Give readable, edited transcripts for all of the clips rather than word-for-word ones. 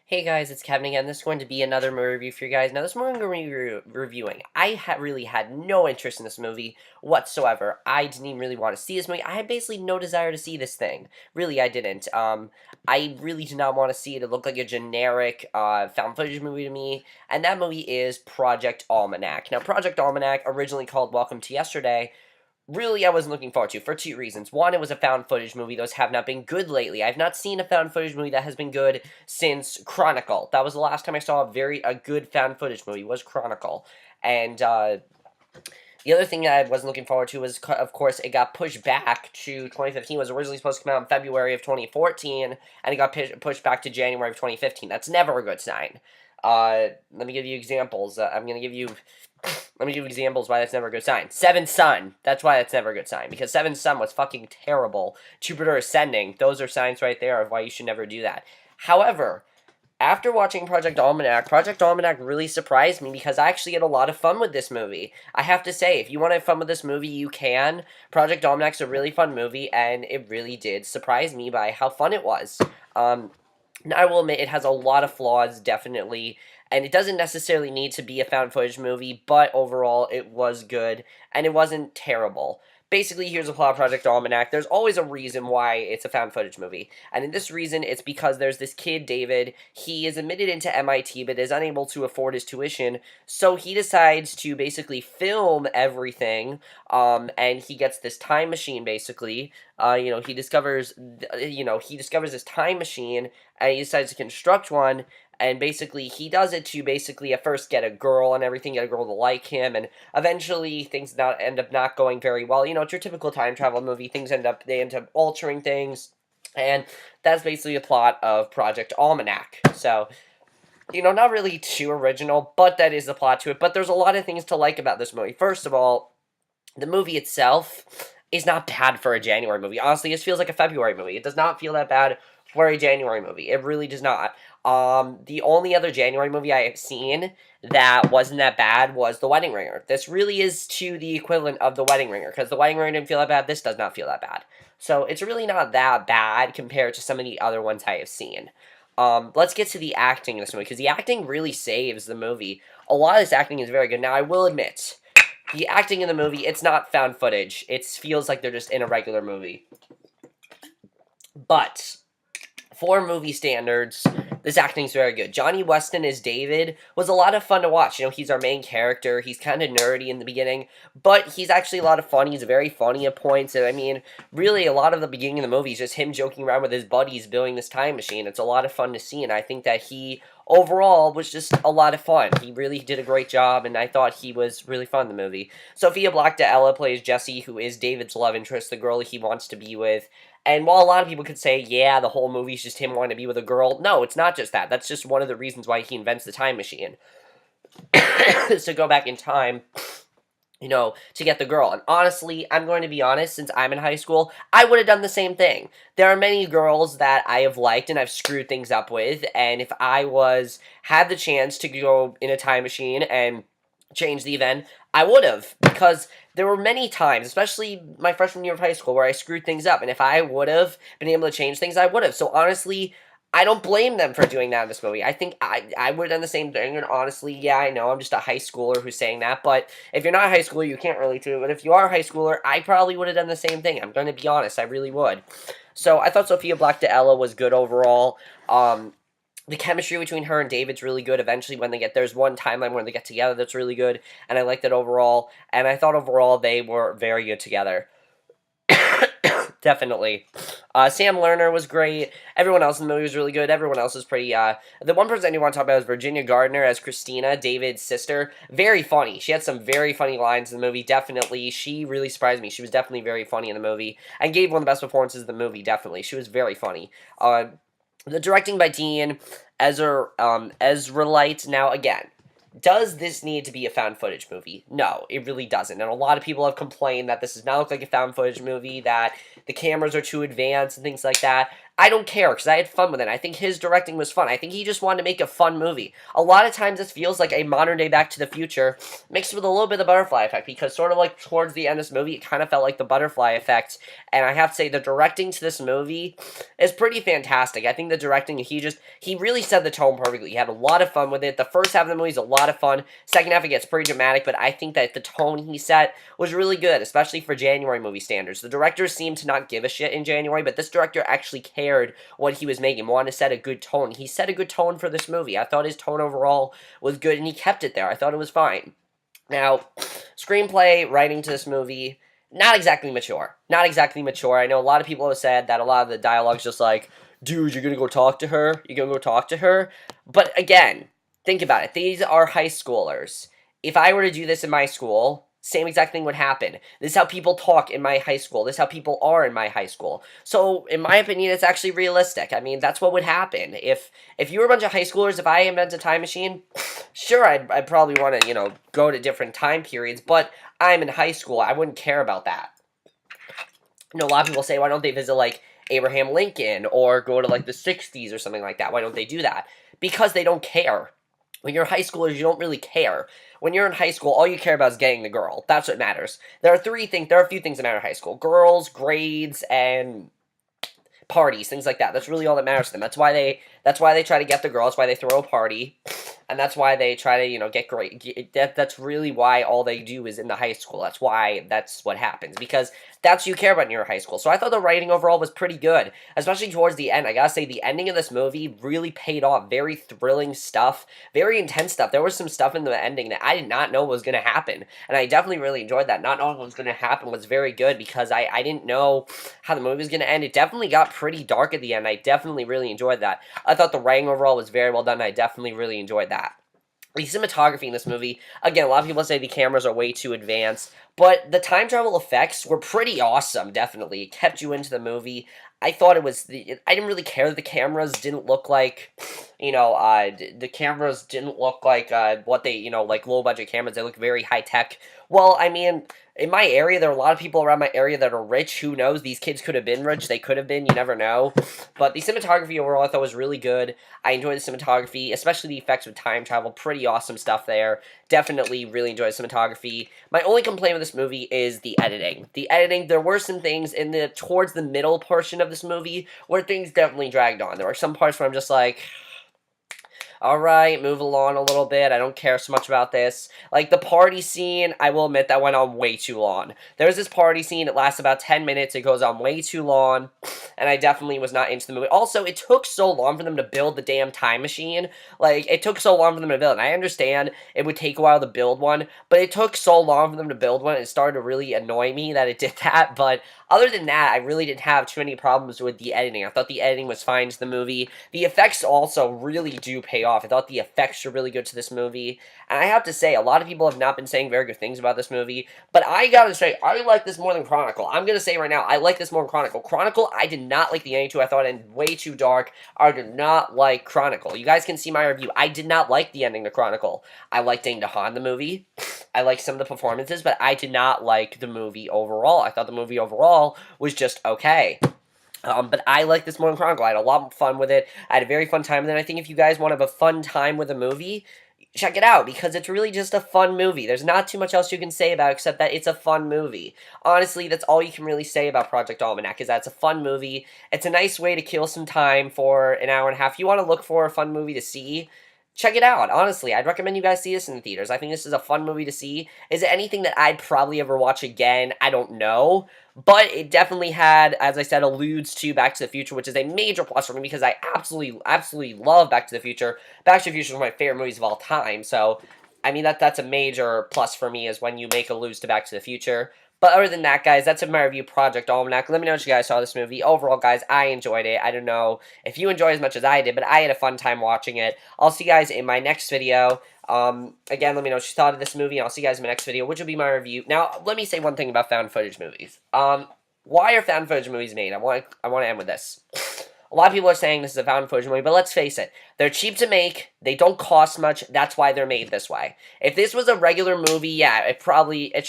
Hey guys, it's Kevin again. This is going to be another movie review for you guys. Now, this morning we're going to be reviewing. Really had no interest in this movie whatsoever. I didn't even really want to see this movie. I had basically no desire to see this thing. Really, I didn't. I really did not want to see it. It looked like a generic found footage movie to me. And that movie is Project Almanac. Now, Project Almanac, originally called Welcome to Yesterday, really I wasn't looking forward to for two reasons. One, it was a found footage movie. Those have not been good lately. I've not seen a found footage movie that has been good since Chronicle. That was the last time I saw a good found footage movie, was Chronicle. And the other thing that I wasn't looking forward to was, of course, it got pushed back to 2015. It was originally supposed to come out in February of 2014, and it got pushed back to January of 2015. That's never a good sign. Let me give you examples. Let me give you examples why that's never a good sign. Seventh Son. That's why that's never a good sign. Because Seventh Son was fucking terrible. Jupiter Ascending. Those are signs right there of why you should never do that. However, after watching Project Almanac really surprised me because I actually had a lot of fun with this movie. I have to say, if you want to have fun with this movie, you can. Project Almanac's a really fun movie, and it really did surprise me by how fun it was. Now, I will admit, it has a lot of flaws, definitely, and it doesn't necessarily need to be a found footage movie, but overall, it was good, and it wasn't terrible. Basically, here's a plot of Project Almanac. There's always a reason why it's a found footage movie. And in this reason, it's because there's this kid, David. He is admitted into MIT, but is unable to afford his tuition. So he decides to basically film everything. And he gets this time machine, basically. He discovers this time machine, and he decides to construct one. And basically, he does it to basically at first get a girl and everything, get a girl to like him, and eventually things end up not going very well. You know, it's your typical time travel movie. They end up altering things, and that's basically a plot of Project Almanac. So, not really too original, but that is the plot to it. But there's a lot of things to like about this movie. First of all, the movie itself is not bad for a January movie. Honestly, it feels like a February movie. It does not feel that bad for a January movie. It really does not. The only other January movie I have seen that wasn't that bad was The Wedding Ringer. This really is to the equivalent of The Wedding Ringer, because The Wedding Ringer didn't feel that bad. This does not feel that bad. So it's really not that bad compared to some of the other ones I have seen. Let's get to the acting in this movie, because the acting really saves the movie. A lot of this acting is very good. Now, I will admit, the acting in the movie, it's not found footage. It feels like they're just in a regular movie. But for movie standards, this acting is very good. Johnny Weston as David was a lot of fun to watch. He's our main character. He's kind of nerdy in the beginning, but he's actually a lot of fun. He's very funny at points. And I mean, really, a lot of the beginning of the movie is just him joking around with his buddies building this time machine. It's a lot of fun to see, and I think that he overall was just a lot of fun. He really did a great job, and I thought he was really fun in the movie. Sophia Black-D'Ella plays Jessie, who is David's love interest, the girl he wants to be with. And while a lot of people could say, yeah, the whole movie's just him wanting to be with a girl, no, it's not just that. That's just one of the reasons why he invents the time machine. Is to go back in time, to get the girl. And honestly, I'm going to be honest, since I'm in high school, I would have done the same thing. There are many girls that I have liked and I've screwed things up with, and if I had the chance to go in a time machine and change the event, I would have, because there were many times, especially my freshman year of high school, where I screwed things up, and if I would have been able to change things, I would have. So honestly, I don't blame them for doing that in this movie. I think I would have done the same thing, and honestly, yeah, I know I'm just a high schooler who's saying that, but if you're not a high schooler, you can't relate to it, but if you are a high schooler, I probably would have done the same thing. I'm going to be honest, I really would. So I thought Sophia Black-D'Ella was good overall. The chemistry between her and David's really good. Eventually, when there's one timeline where they get together that's really good, and I liked it overall, and I thought overall they were very good together. Definitely. Sam Lerner was great. Everyone else in the movie was really good. Everyone else was pretty, the one person I do want to talk about is Virginia Gardner as Christina, David's sister. Very funny. She had some very funny lines in the movie, definitely. She really surprised me. She was definitely very funny in the movie, and gave one of the best performances in the movie, definitely. She was very funny. The directing by Dean Ezralite. Now, again, does this need to be a found footage movie? No, it really doesn't. And a lot of people have complained that this does not look like a found footage movie, that the cameras are too advanced and things like that. I don't care because I had fun with it. I think his directing was fun. I think he just wanted to make a fun movie. A lot of times this feels like a modern day Back to the Future mixed with a little bit of the butterfly effect, because sort of like towards the end of this movie, it kind of felt like the butterfly effect. And I have to say, the directing to this movie is pretty fantastic. I think the directing, he really set the tone perfectly. He had a lot of fun with it. The first half of the movie is a lot of fun. Second half, it gets pretty dramatic, but I think that the tone he set was really good, especially for January movie standards. The directors seemed to not give a shit in January, but this director actually cared what he was making, wanted to set a good tone. He set a good tone for this movie. I thought his tone overall was good, and he kept it there. I thought it was fine. Now, screenplay, writing to this movie, not exactly mature. Not exactly mature. I know a lot of people have said that a lot of the dialogue's just like, dude, you're gonna go talk to her? You're gonna go talk to her? But again, think about it. These are high schoolers. If I were to do this in my school, same exact thing would happen. This is how people talk in my high school. This is how people are in my high school. So, in my opinion, it's actually realistic. I mean, that's what would happen. If you were a bunch of high schoolers, if I invent a time machine, sure, I'd probably want to, go to different time periods, but I'm in high school. I wouldn't care about that. A lot of people say, why don't they visit, like, Abraham Lincoln or go to, like, the 60s or something like that? Why don't they do that? Because they don't care. When you're high schoolers, you don't really care. When you're in high school, all you care about is getting the girl. That's what matters. There are a few things that matter in high school. Girls, grades, and parties, things like that. That's really all that matters to them. That's why they try to get the girl. That's why they throw a party. And that's why they try to, get great. That's really why all they do is in the high school. That's why that's what happens. Because that's what you care about in your high school. So I thought the writing overall was pretty good. Especially towards the end. I gotta say, the ending of this movie really paid off. Very thrilling stuff. Very intense stuff. There was some stuff in the ending that I did not know was going to happen. And I definitely really enjoyed that. Not knowing what was going to happen was very good. Because I didn't know how the movie was going to end. It definitely got pretty dark at the end. I definitely really enjoyed that. I thought the writing overall was very well done. I definitely really enjoyed that. The cinematography in this movie, again, a lot of people say the cameras are way too advanced, but the time travel effects were pretty awesome, definitely. It kept you into the movie. I thought I didn't really care that the cameras didn't look like, the cameras didn't look like, what they, like low-budget cameras. They look very high-tech. Well, I mean, in my area, there are a lot of people around my area that are rich. Who knows? These kids could have been rich. They could have been. You never know. But the cinematography overall, I thought was really good. I enjoyed the cinematography, especially the effects with time travel. Pretty awesome stuff there. Definitely really enjoyed the cinematography. My only complaint with this movie is the editing. The editing, there were some things towards the middle portion of this movie where things definitely dragged on. There were some parts where I'm just like, alright, move along a little bit. I don't care so much about this. Like, the party scene, I will admit, that went on way too long. There's this party scene, it lasts about 10 minutes, it goes on way too long, and I definitely was not into the movie. Also, it took so long for them to build the damn time machine. Like, it took so long for them to build, and I understand it would take a while to build one, but it took so long for them to build one, and it started to really annoy me that it did that, but other than that, I really didn't have too many problems with the editing. I thought the editing was fine to the movie. The effects also really do pay off. I thought the effects were really good to this movie. And I have to say, a lot of people have not been saying very good things about this movie. But I gotta say, I like this more than Chronicle. I'm gonna say right now, I like this more than Chronicle. Chronicle, I did not like the ending to. I thought it ended way too dark. I did not like Chronicle. You guys can see my review. I did not like the ending to Chronicle. I liked Dane DeHaan, the movie. I liked some of the performances, but I did not like the movie overall. I thought the movie overall was just okay. But I like this more than Chronicle. I had a lot of fun with it. I had a very fun time. And then I think if you guys want to have a fun time with a movie, check it out, because it's really just a fun movie. There's not too much else you can say about it except that it's a fun movie. Honestly, that's all you can really say about Project Almanac, is that it's a fun movie. It's a nice way to kill some time for an hour and a half. If you want to look for a fun movie to see, check it out. Honestly, I'd recommend you guys see this in the theaters. I think this is a fun movie to see. Is it anything that I'd probably ever watch again? I don't know. But it definitely had, as I said, alludes to Back to the Future, which is a major plus for me because I absolutely love Back to the Future. Back to the Future is one of my favorite movies of all time. So, I mean, that's a major plus for me, is when you make alludes to Back to the Future. But other than that, guys, that's my review Project Almanac. Let me know what you guys saw of this movie. Overall, guys, I enjoyed it. I don't know if you enjoyed it as much as I did, but I had a fun time watching it. I'll see you guys in my next video. Again, let me know what you thought of this movie, and I'll see you guys in my next video, which will be my review. Now, let me say one thing about found footage movies. Why are found footage movies made? I want to end with this. A lot of people are saying this is a found footage movie, but let's face it. They're cheap to make. They don't cost much. That's why they're made this way. If this was a regular movie, yeah, it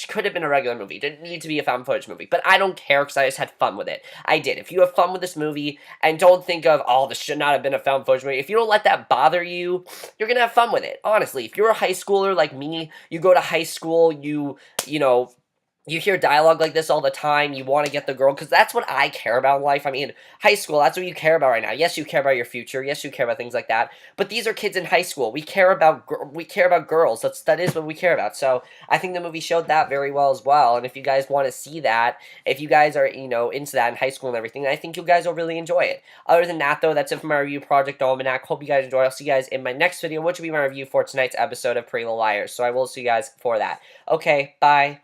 could have been a regular movie. It didn't need to be a found footage movie. But I don't care because I just had fun with it. I did. If you have fun with this movie and don't think of, oh, this should not have been a found footage movie, if you don't let that bother you, you're going to have fun with it. Honestly, if you're a high schooler like me, you go to high school, you know, you hear dialogue like this all the time, you want to get the girl, because that's what I care about in life. I mean, high school, that's what you care about right now. Yes, you care about your future. Yes, you care about things like that. But these are kids in high school. We care about girls. That is what we care about. So I think the movie showed that very well as well. And if you guys want to see that, if you guys are, into that in high school and everything, I think you guys will really enjoy it. Other than that, though, that's it for my review Project Almanac. Hope you guys enjoy. I'll see you guys in my next video, which will be my review for tonight's episode of Pretty Little Liars. So I will see you guys for that. Okay, bye.